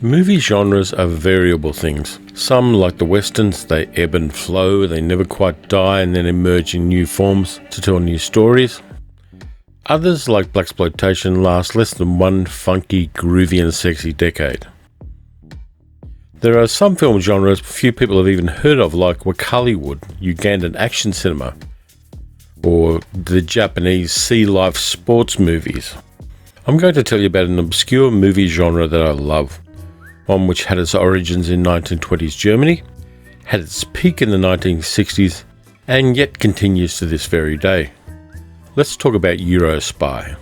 Movie genres are variable things. Some, like the westerns, they ebb and flow, they never quite die and then emerge in new forms to tell new stories. Others, like blaxploitation, last less than one funky, groovy and sexy decade. There are some film genres few people have even heard of, like Wakaliwood, Ugandan action cinema, or the Japanese sea life sports movies. I'm going to tell you about an obscure movie genre that I love. One which had its origins in 1920s Germany, had its peak in the 1960s, and yet continues to this very day. Let's talk about Eurospy.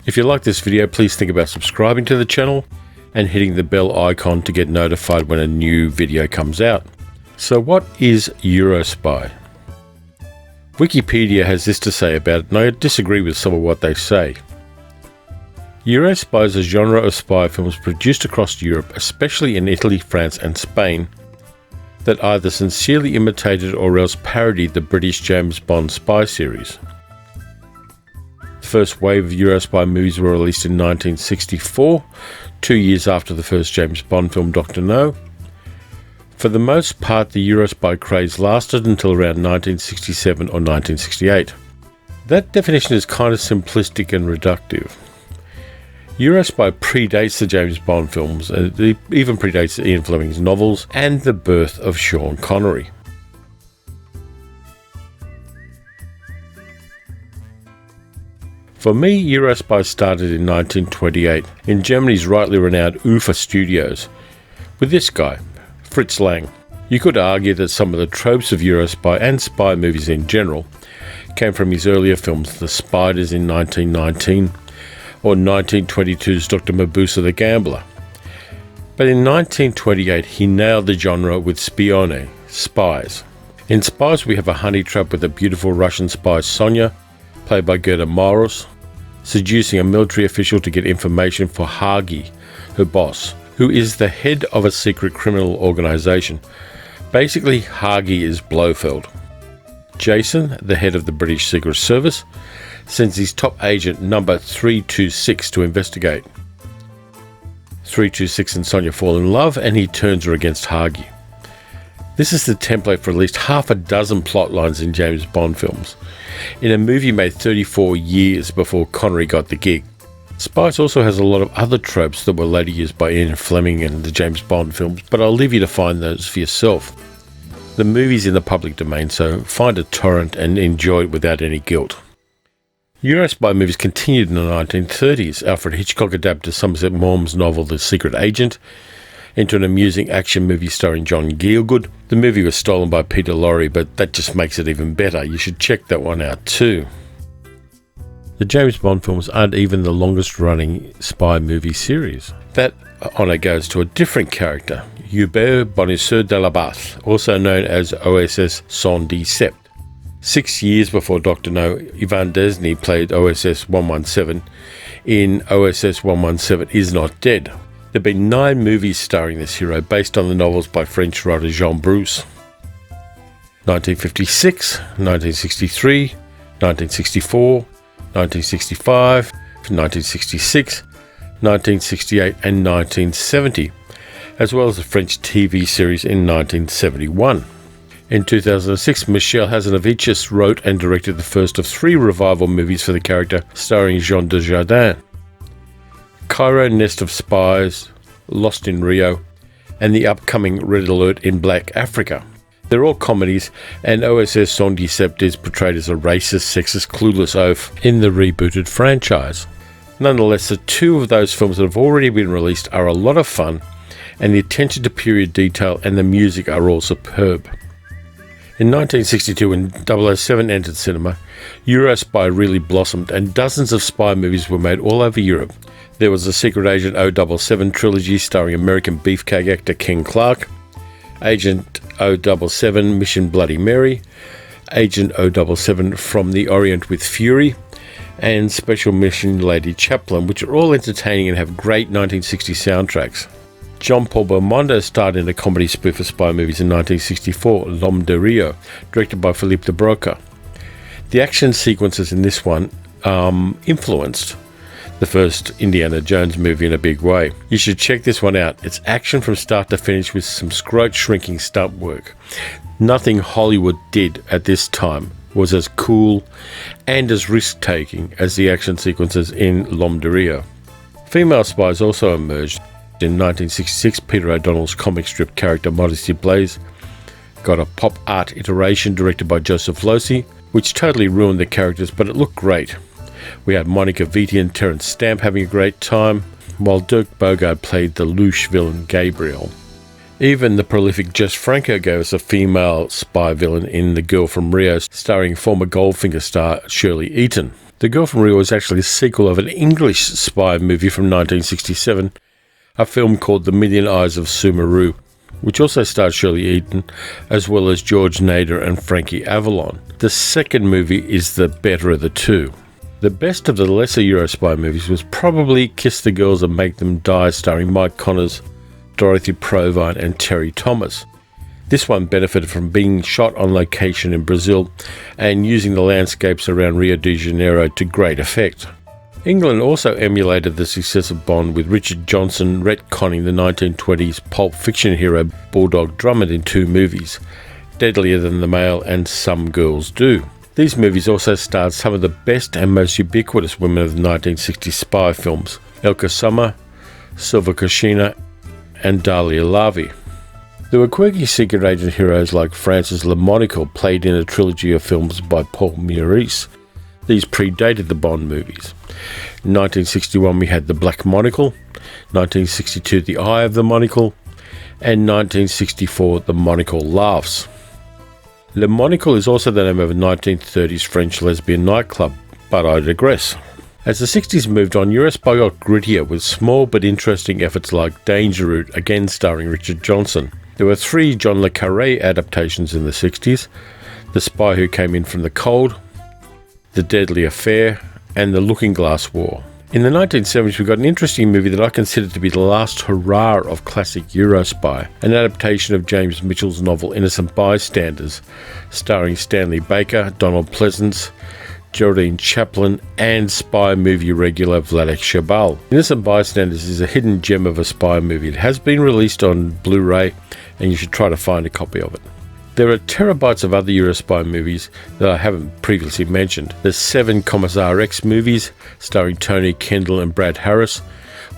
If you like this video, please think about subscribing to the channel and hitting the bell icon to get notified when a new video comes out. So what is Eurospy? Wikipedia has this to say about it, and I disagree with some of what they say. Eurospy is a genre of spy films produced across Europe, especially in Italy, France and Spain, that either sincerely imitated or else parodied the British James Bond spy series. The first wave of Eurospy movies were released in 1964, 2 years after the first James Bond film Dr. No. For the most part, the Eurospy craze lasted until around 1967 or 1968. That definition is kind of simplistic and reductive. Eurospy predates the James Bond films, it even predates Ian Fleming's novels and the birth of Sean Connery. For me, Eurospy started in 1928 in Germany's rightly renowned UFA studios with this guy, Fritz Lang. You could argue that some of the tropes of Eurospy and spy movies in general came from his earlier films, The Spiders in 1919 or 1922's Dr. Mabuse the Gambler. But in 1928 he nailed the genre with Spione, Spies. In Spies we have a honey trap with a beautiful Russian spy Sonia, played by Gerda Moros, seducing a military official to get information for Hagi, her boss, who is the head of a secret criminal organization. Basically, Hagi is Blofeld. Jason, the head of the British Secret Service, sends his top agent number 326 to investigate. 326 and Sonia fall in love and he turns her against Hagi. This is the template for at least half a dozen plot lines in James Bond films, in a movie made 34 years before Connery got the gig. Spies also has a lot of other tropes that were later used by Ian Fleming and the James Bond films, but I'll leave you to find those for yourself. The movie's in the public domain, so find a torrent and enjoy it without any guilt. Eurospy movies continued in the 1930s. Alfred Hitchcock adapted Somerset Maugham's novel The Secret Agent into an amusing action movie starring John Gielgud. The movie was stolen by Peter Lorre, but that just makes it even better. You should check that one out too. The James Bond films aren't even the longest running spy movie series. That honour goes to a different character, Hubert Bonisseur de la Bath, also known as OSS 117. 6 years before Dr. No, Ivan Desny played OSS 117 in OSS 117 Is Not Dead. There have been 9 movies starring this hero based on the novels by French writer Jean Brousse. 1956, 1963, 1964, 1965, 1966, 1968 and 1970, as well as the French TV series in 1971. In 2006, Michel Hazanavicius wrote and directed the first of 3 revival movies for the character, starring Jean Dujardin: Cairo, Nest of Spies, Lost in Rio, and the upcoming Red Alert in Black Africa. They're all comedies, and OSS 117 is portrayed as a racist, sexist, clueless oaf in the rebooted franchise. Nonetheless, the 2 of those films that have already been released are a lot of fun, and the attention to period detail and the music are all superb. In 1962, when 007 entered cinema, Eurospy really blossomed and dozens of spy movies were made all over Europe. There was the Secret Agent 007 trilogy starring American beefcake actor Ken Clark, Agent 007 Mission Bloody Mary, Agent 007 From the Orient with Fury, and Special Mission Lady Chaplin, which are all entertaining and have great 1960s soundtracks. Jean-Paul Belmondo starred in a comedy spoof of spy movies in 1964, L'Homme de Rio, directed by Philippe de Broca. The action sequences in this one influenced the first Indiana Jones movie in a big way. You should check this one out. It's action from start to finish with some scrote shrinking stunt work. Nothing Hollywood did at this time was as cool and as risk-taking as the action sequences in L'Homme de Rio. Female spies also emerged. In 1966, Peter O'Donnell's comic strip character Modesty Blaise got a pop art iteration directed by Joseph Losey, which totally ruined the characters, but it looked great. We had Monica Vitti and Terence Stamp having a great time, while Dirk Bogarde played the louche villain Gabriel. Even the prolific Jess Franco gave us a female spy villain in The Girl from Rio, starring former Goldfinger star Shirley Eaton. The Girl from Rio was actually a sequel of an English spy movie from 1967, a film called The Million Eyes of Sumeru, which also starred Shirley Eaton, as well as George Nader and Frankie Avalon. The second movie is the better of the two. The best of the lesser Eurospy movies was probably Kiss the Girls and Make Them Die, starring Mike Connors, Dorothy Provine and Terry Thomas. This one benefited from being shot on location in Brazil and using the landscapes around Rio de Janeiro to great effect. England also emulated the success of Bond, with Richard Johnson retconning the 1920s pulp fiction hero Bulldog Drummond in two movies, Deadlier Than the Male and Some Girls Do. These movies also starred some of the best and most ubiquitous women of the 1960s spy films, Elke Sommer, Silva Koshina and Dahlia Lavi. There were quirky secret agent heroes like Francis Le Monaco, played in a trilogy of films by Paul Meurice. These predated the Bond movies. In 1961 we had The Black Monocle, 1962 The Eye of the Monocle, and 1964 The Monocle Laughs. Le Monocle is also the name of a 1930s French lesbian nightclub, but I digress. As the 60s moved on, Eurospy got grittier with small but interesting efforts like Danger Route, again starring Richard Johnson. There were 3 John le Carré adaptations in the 60s, The Spy Who Came In From the Cold, The Deadly Affair, and The Looking Glass War. In the 1970s, we got an interesting movie that I consider to be the last hurrah of classic Eurospy, an adaptation of James Mitchell's novel Innocent Bystanders, starring Stanley Baker, Donald Pleasance, Geraldine Chaplin, and spy movie regular Vladek Shabal. Innocent Bystanders is a hidden gem of a spy movie. It has been released on Blu-ray, and you should try to find a copy of it. There are terabytes of other Eurospy movies that I haven't previously mentioned. There's 7 Commissar Rex movies starring Tony Kendall and Brad Harris,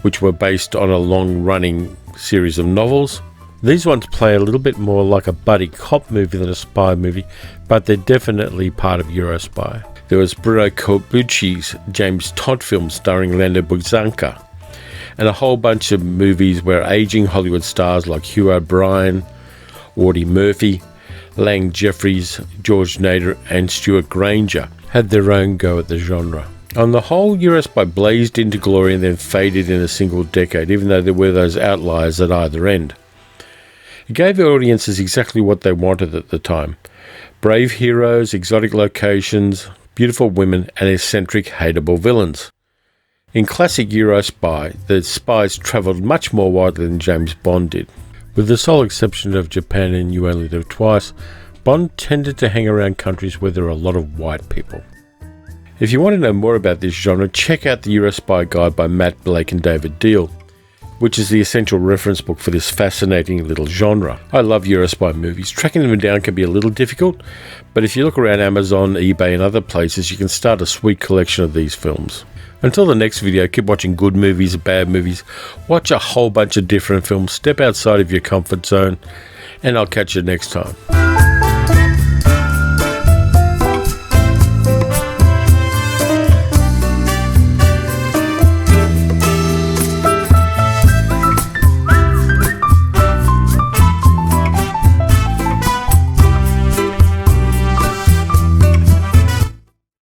which were based on a long-running series of novels. These ones play a little bit more like a buddy cop movie than a spy movie, but they're definitely part of Eurospy. There was Bruno Corbucci's James Todd film starring Lando Buzzanca, and a whole bunch of movies where aging Hollywood stars like Hugh O'Brien, Audie Murphy, Lang Jeffries, George Nader and Stuart Granger had their own go at the genre. On the whole, Eurospy blazed into glory and then faded in a single decade, even though there were those outliers at either end. It gave audiences exactly what they wanted at the time: brave heroes, exotic locations, beautiful women and eccentric, hateable villains. In classic Eurospy, the spies travelled much more widely than James Bond did. With the sole exception of Japan and You Only Live Twice, Bond tended to hang around countries where there are a lot of white people. If you want to know more about this genre, check out the Eurospy Guide by Matt Blake and David Deal, which is the essential reference book for this fascinating little genre. I love Eurospy movies. Tracking them down can be a little difficult, but if you look around Amazon, eBay and other places, you can start a sweet collection of these films. Until the next video, keep watching good movies, bad movies, watch a whole bunch of different films, step outside of your comfort zone, and I'll catch you next time.